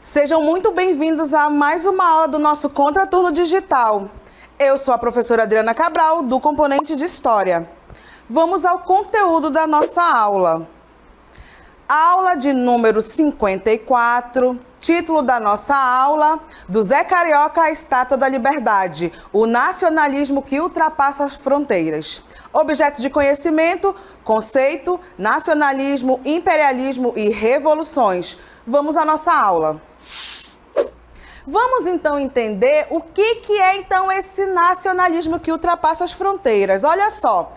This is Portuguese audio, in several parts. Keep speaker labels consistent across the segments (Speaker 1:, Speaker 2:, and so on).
Speaker 1: Sejam muito bem-vindos a mais uma aula do nosso Contraturno Digital. Eu sou a professora Adriana Cabral, do componente de História. Vamos ao conteúdo da nossa aula. Aula de número 54, título da nossa aula, do Zé Carioca à Estátua da Liberdade, o nacionalismo que ultrapassa as fronteiras. Objeto de conhecimento, conceito, nacionalismo, imperialismo e revoluções. Vamos à nossa aula. Vamos então entender o que é então esse nacionalismo que ultrapassa as fronteiras. Olha só,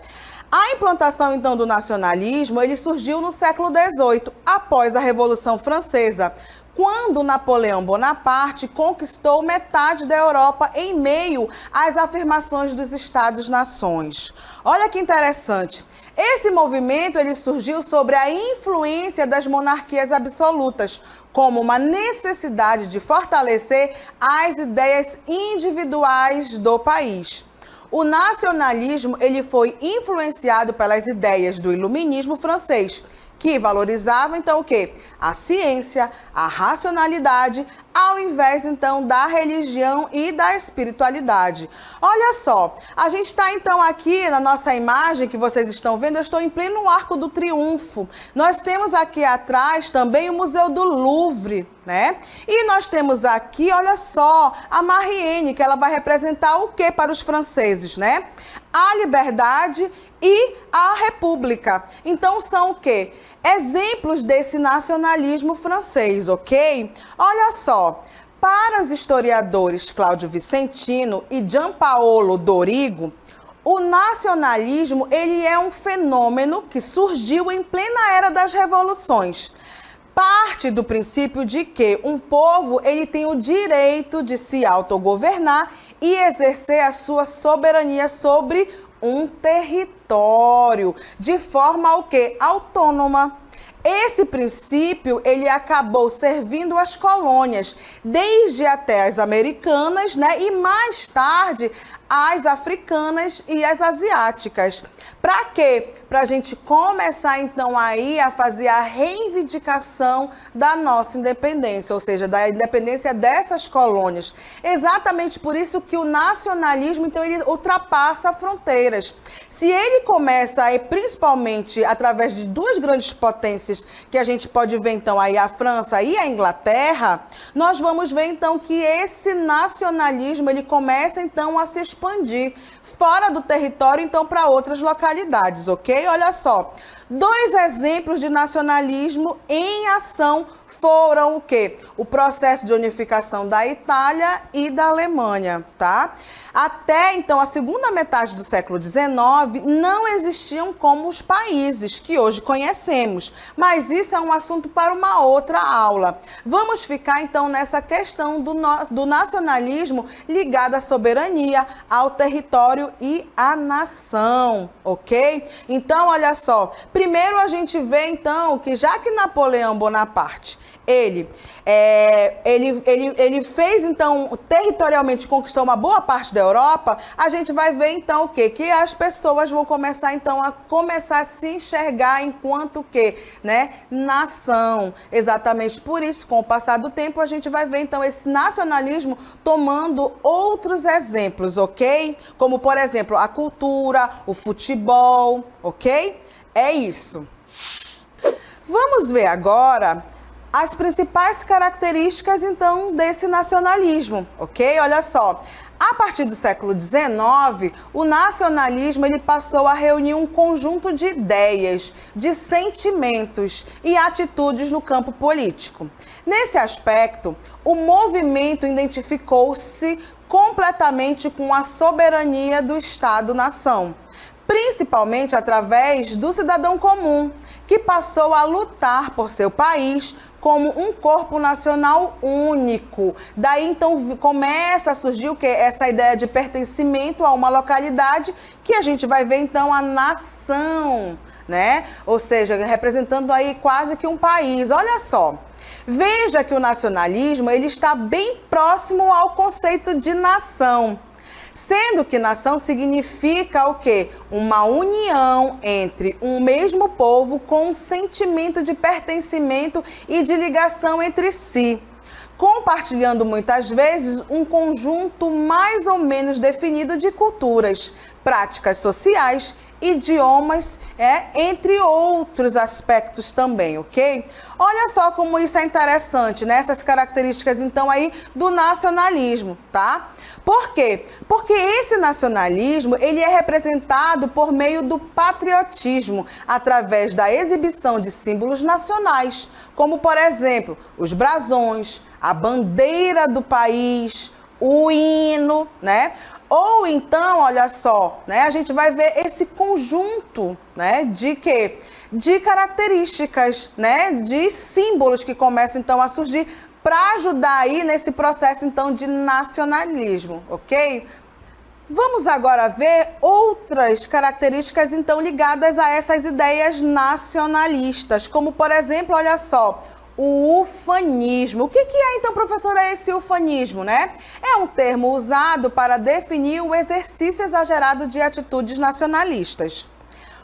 Speaker 1: a implantação então do nacionalismo, ele surgiu no século XVIII, após a Revolução Francesa, quando Napoleão Bonaparte conquistou metade da Europa em meio às afirmações dos Estados-nações. Olha que interessante. Esse movimento ele surgiu sobre a influência das monarquias absolutas, como uma necessidade de fortalecer as ideias individuais do país. O nacionalismo ele foi influenciado pelas ideias do iluminismo francês, que valorizava então o quê? A ciência, a racionalidade, ao invés então da religião e da espiritualidade. Olha só, a gente está então aqui na nossa imagem que vocês estão vendo, eu estou em pleno Arco do Triunfo. Nós temos aqui atrás também o Museu do Louvre, né? E nós temos aqui, olha só, a Marienne, que ela vai representar o que para os franceses, né? A liberdade e a república. Então são o quê? Exemplos desse nacionalismo francês, ok? Olha só, para os historiadores Cláudio Vicentino e Giampaolo Dorigo, o nacionalismo ele é um fenômeno que surgiu em plena era das revoluções. Parte do princípio de que um povo ele tem o direito de se autogovernar e exercer a sua soberania sobre um território, de forma o quê? Autônoma. Esse princípio, ele acabou servindo às colônias, desde até as americanas, né? E mais tarde, as africanas e as asiáticas. Para quê? Para a gente começar, então, aí a fazer a reivindicação da nossa independência, ou seja, da independência dessas colônias. Exatamente por isso que o nacionalismo, então, ele ultrapassa fronteiras. Se ele começa aí, principalmente através de duas grandes potências, que a gente pode ver, então, aí a França e a Inglaterra, nós vamos ver, então, que esse nacionalismo, ele começa, então, a se expandir fora do território, então, para outras localidades, ok? Olha só, dois exemplos de nacionalismo em ação foram o quê? O processo de unificação da Itália e da Alemanha, tá? Até, então, a segunda metade do século XIX, não existiam como os países que hoje conhecemos, mas isso é um assunto para uma outra aula. Vamos ficar, então, nessa questão do nacionalismo ligado à soberania, ao território e à nação, ok? Então, olha só, primeiro a gente vê, então, que já que Napoleão Bonaparte, ele fez, então, territorialmente conquistou uma boa parte da Europa, a gente vai ver, então, o quê? Que as pessoas vão começar, então, a se enxergar enquanto o quê? Né? Nação. Exatamente por isso, com o passar do tempo, a gente vai ver, então, esse nacionalismo tomando outros exemplos, ok? Como, por exemplo, a cultura, o futebol, ok? É isso. Vamos ver agora as principais características, então, desse nacionalismo, ok? Olha só, a partir do século XIX, o nacionalismo ele passou a reunir um conjunto de ideias, de sentimentos e atitudes no campo político. Nesse aspecto, o movimento identificou-se completamente com a soberania do Estado-nação, principalmente através do cidadão comum, que passou a lutar por seu país como um corpo nacional único. Daí, então, começa a surgir o quê? Essa ideia de pertencimento a uma localidade, que a gente vai ver, então, a nação, né? Ou seja, representando aí quase que um país. Olha só, veja que o nacionalismo, ele está bem próximo ao conceito de nação. Sendo que nação significa o quê? Uma união entre um mesmo povo com um sentimento de pertencimento e de ligação entre si. compartilhando muitas vezes um conjunto mais ou menos definido de culturas, práticas sociais, idiomas, entre outros aspectos também, ok? Olha só como isso é interessante, né? Essas características, então, aí do nacionalismo, tá? Por quê? Porque esse nacionalismo, ele é representado por meio do patriotismo, através da exibição de símbolos nacionais, como, por exemplo, os brasões, a bandeira do país, o hino, né? Ou então, olha só, né, a gente vai ver esse conjunto, né, de quê? De características, né, de símbolos que começam então a surgir para ajudar aí nesse processo então de nacionalismo, ok? Vamos agora ver outras características então ligadas a essas ideias nacionalistas, como por exemplo, olha só, o ufanismo. O que é, então, professora, esse ufanismo, né? É um termo usado para definir o exercício exagerado de atitudes nacionalistas.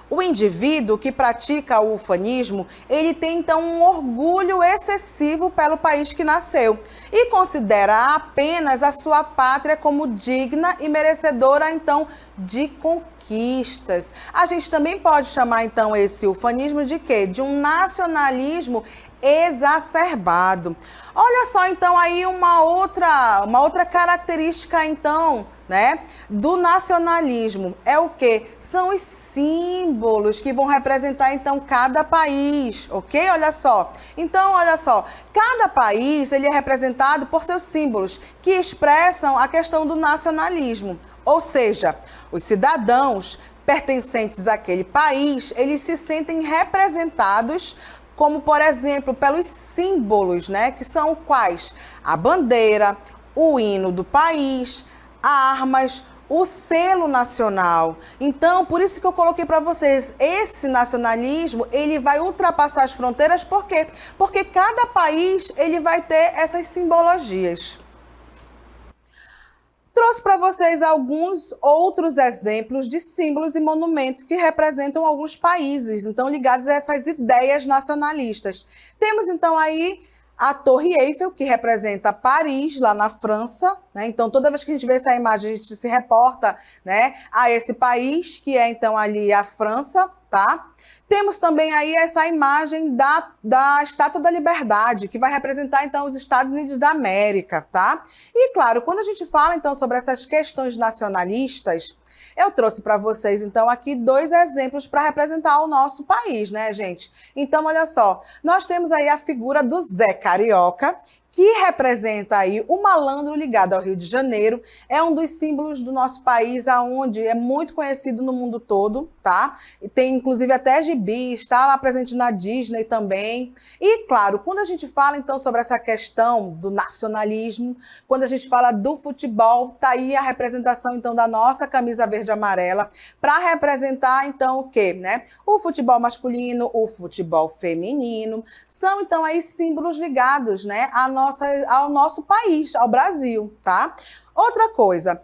Speaker 1: O indivíduo que pratica o ufanismo, ele tem, então, um orgulho excessivo pelo país que nasceu e considera apenas a sua pátria como digna e merecedora, então, de conquistas. A gente também pode chamar, então, esse ufanismo de quê? De um nacionalismo exacerbado. Olha só, então, aí uma outra característica, então, né, do nacionalismo. É o quê? São os símbolos que vão representar, então, cada país, ok? Olha só. Então, olha só, cada país, ele é representado por seus símbolos, que expressam a questão do nacionalismo. Ou seja, os cidadãos pertencentes àquele país, eles se sentem representados como, por exemplo, pelos símbolos, né? Que são quais? A bandeira, o hino do país, armas, o selo nacional. Então, por isso que eu coloquei para vocês, esse nacionalismo, ele vai ultrapassar as fronteiras, por quê? Porque cada país, ele vai ter essas simbologias. Trouxe para vocês alguns outros exemplos de símbolos e monumentos que representam alguns países, então ligados a essas ideias nacionalistas. Temos então aí a Torre Eiffel, que representa Paris, lá na França, né? Então toda vez que a gente vê essa imagem, a gente se reporta, né, a esse país, que é então ali a França, tá? Temos também aí essa imagem da Estátua da Liberdade, que vai representar, então, os Estados Unidos da América, tá? E, claro, quando a gente fala, então, sobre essas questões nacionalistas, eu trouxe para vocês, então, aqui 2 exemplos para representar o nosso país, né, gente? Então, olha só, nós temos aí a figura do Zé Carioca, que representa aí o malandro ligado ao Rio de Janeiro, é um dos símbolos do nosso país, aonde é muito conhecido no mundo todo, tá? E tem inclusive até gibi, está lá presente na Disney também. E claro, quando a gente fala então sobre essa questão do nacionalismo, quando a gente fala do futebol, tá aí a representação então da nossa camisa verde e amarela, para representar então o quê, né? O futebol masculino, o futebol feminino, são então aí símbolos ligados, né, ao nosso país, ao Brasil, tá? Outra coisa,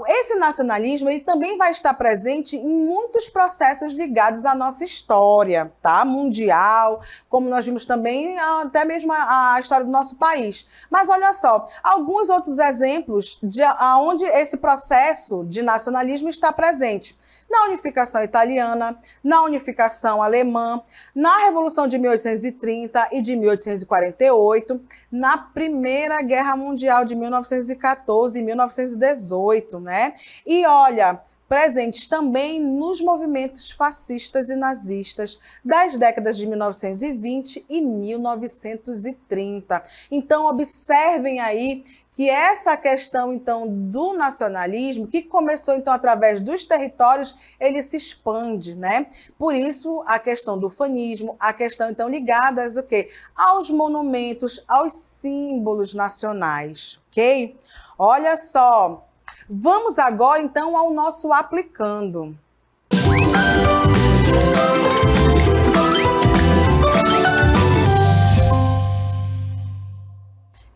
Speaker 1: esse nacionalismo ele também vai estar presente em muitos processos ligados à nossa história, tá? Mundial, como nós vimos também até mesmo a história do nosso país. Mas olha só, alguns outros exemplos de onde esse processo de nacionalismo está presente. Na unificação italiana, na unificação alemã, na Revolução de 1830 e de 1848, na Primeira Guerra Mundial de 1914 e 1918, né? E olha, presentes também nos movimentos fascistas e nazistas das décadas de 1920 e 1930. Então, observem aí que essa questão, então, do nacionalismo, que começou, então, através dos territórios, ele se expande, né? Por isso, a questão do ufanismo, a questão, então, ligadas, o quê? Aos monumentos, aos símbolos nacionais, ok? Olha só, vamos agora, então, ao nosso aplicando.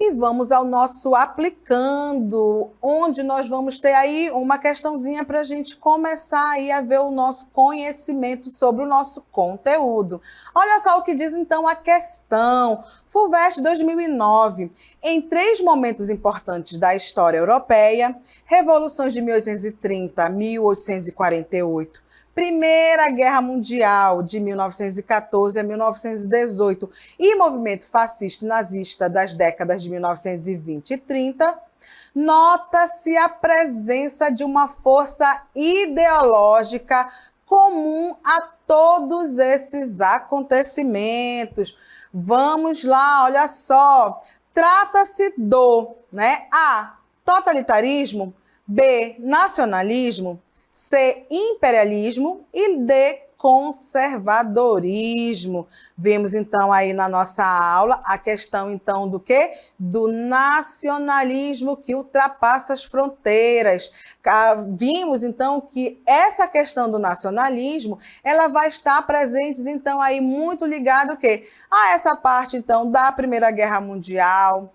Speaker 1: E vamos ao nosso aplicando, onde nós vamos ter aí uma questãozinha para a gente começar aí a ver o nosso conhecimento sobre o nosso conteúdo. Olha só o que diz então a questão. FUVEST 2009. Em 3 momentos importantes da história europeia, revoluções de 1830 a 1848, Primeira Guerra Mundial, de 1914 a 1918, e movimento fascista e nazista das décadas de 1920 e 30, nota-se a presença de uma força ideológica comum a todos esses acontecimentos. Vamos lá, olha só. Trata-se do, A, totalitarismo, B, nacionalismo, C, imperialismo e D, conservadorismo. Vimos então aí na nossa aula a questão então do quê? Do nacionalismo que ultrapassa as fronteiras. Vimos então que essa questão do nacionalismo, ela vai estar presente então aí muito ligado o quê? A essa parte então da Primeira Guerra Mundial,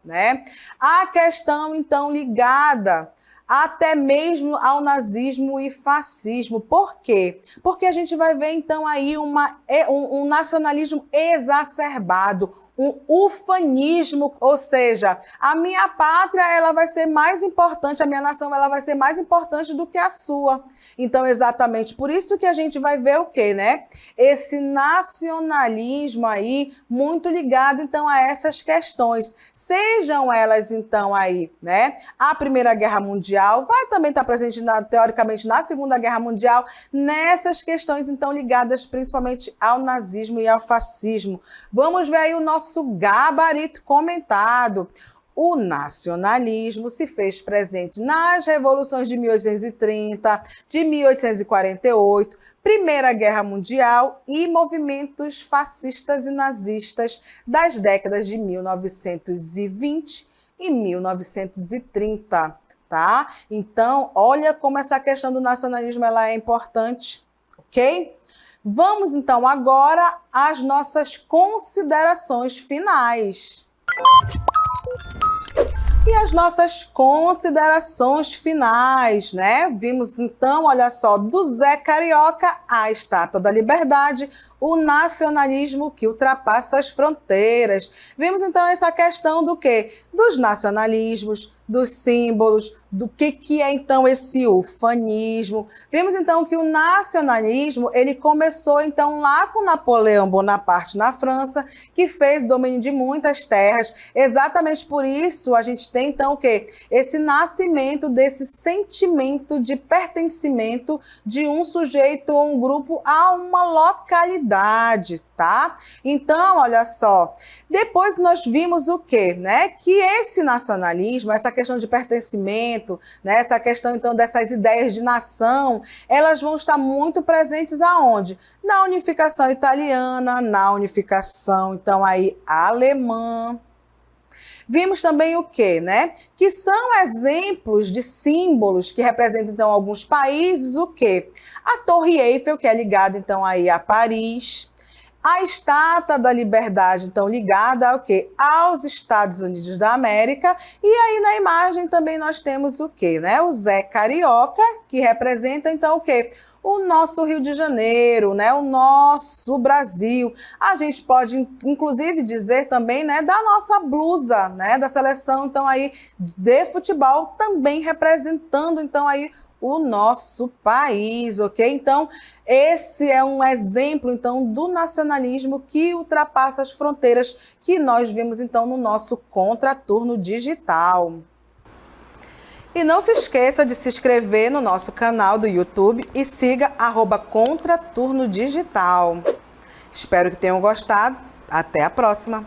Speaker 1: A questão então ligada até mesmo ao nazismo e fascismo. Por quê? Porque a gente vai ver, então, aí um nacionalismo exacerbado, um ufanismo, ou seja, a minha pátria ela vai ser mais importante, a minha nação ela vai ser mais importante do que a sua. Então, exatamente por isso que a gente vai ver o quê, Esse nacionalismo aí, muito ligado, então, a essas questões. Sejam elas, então, aí, a Primeira Guerra Mundial, vai também estar presente, teoricamente, na Segunda Guerra Mundial, nessas questões, então, ligadas principalmente ao nazismo e ao fascismo. Vamos ver aí o nosso gabarito comentado. O nacionalismo se fez presente nas revoluções de 1830, de 1848, Primeira Guerra Mundial e movimentos fascistas e nazistas das décadas de 1920 e 1930, tá? Então, olha como essa questão do nacionalismo ela é importante, ok? Vamos, então, agora às nossas considerações finais. E as nossas considerações finais, Vimos, então, olha só, do Zé Carioca, a Estátua da Liberdade, o nacionalismo que ultrapassa as fronteiras. Vimos, então, essa questão do quê? Dos nacionalismos, dos símbolos, do que é, então, esse ufanismo. Vimos, então, que o nacionalismo, ele começou, então, lá com Napoleão Bonaparte na França, que fez domínio de muitas terras. Exatamente por isso, a gente tem, então, o quê? Esse nascimento desse sentimento de pertencimento de um sujeito ou um grupo a uma localidade, tá? Então, olha só, depois nós vimos o quê? Que esse nacionalismo, essa questão de pertencimento, essa questão, então, dessas ideias de nação, elas vão estar muito presentes aonde? Na unificação italiana, na unificação, então, aí, alemã. Vimos também o quê, Que são exemplos de símbolos que representam, então, alguns países, o quê? A Torre Eiffel, que é ligada, então, aí a Paris. A Estátua da Liberdade, então, ligada ao quê? Aos Estados Unidos da América. E aí, na imagem, também nós temos o quê, O Zé Carioca, que representa, então, o quê? O nosso Rio de Janeiro, o nosso Brasil. A gente pode, inclusive, dizer também, da nossa blusa, da seleção, então, aí, de futebol, também representando, então, aí, o nosso país, ok? Então, esse é um exemplo, então, do nacionalismo que ultrapassa as fronteiras que nós vimos, então, no nosso Contraturno Digital. E não se esqueça de se inscrever no nosso canal do YouTube e siga @Contraturno Digital. Espero que tenham gostado. Até a próxima!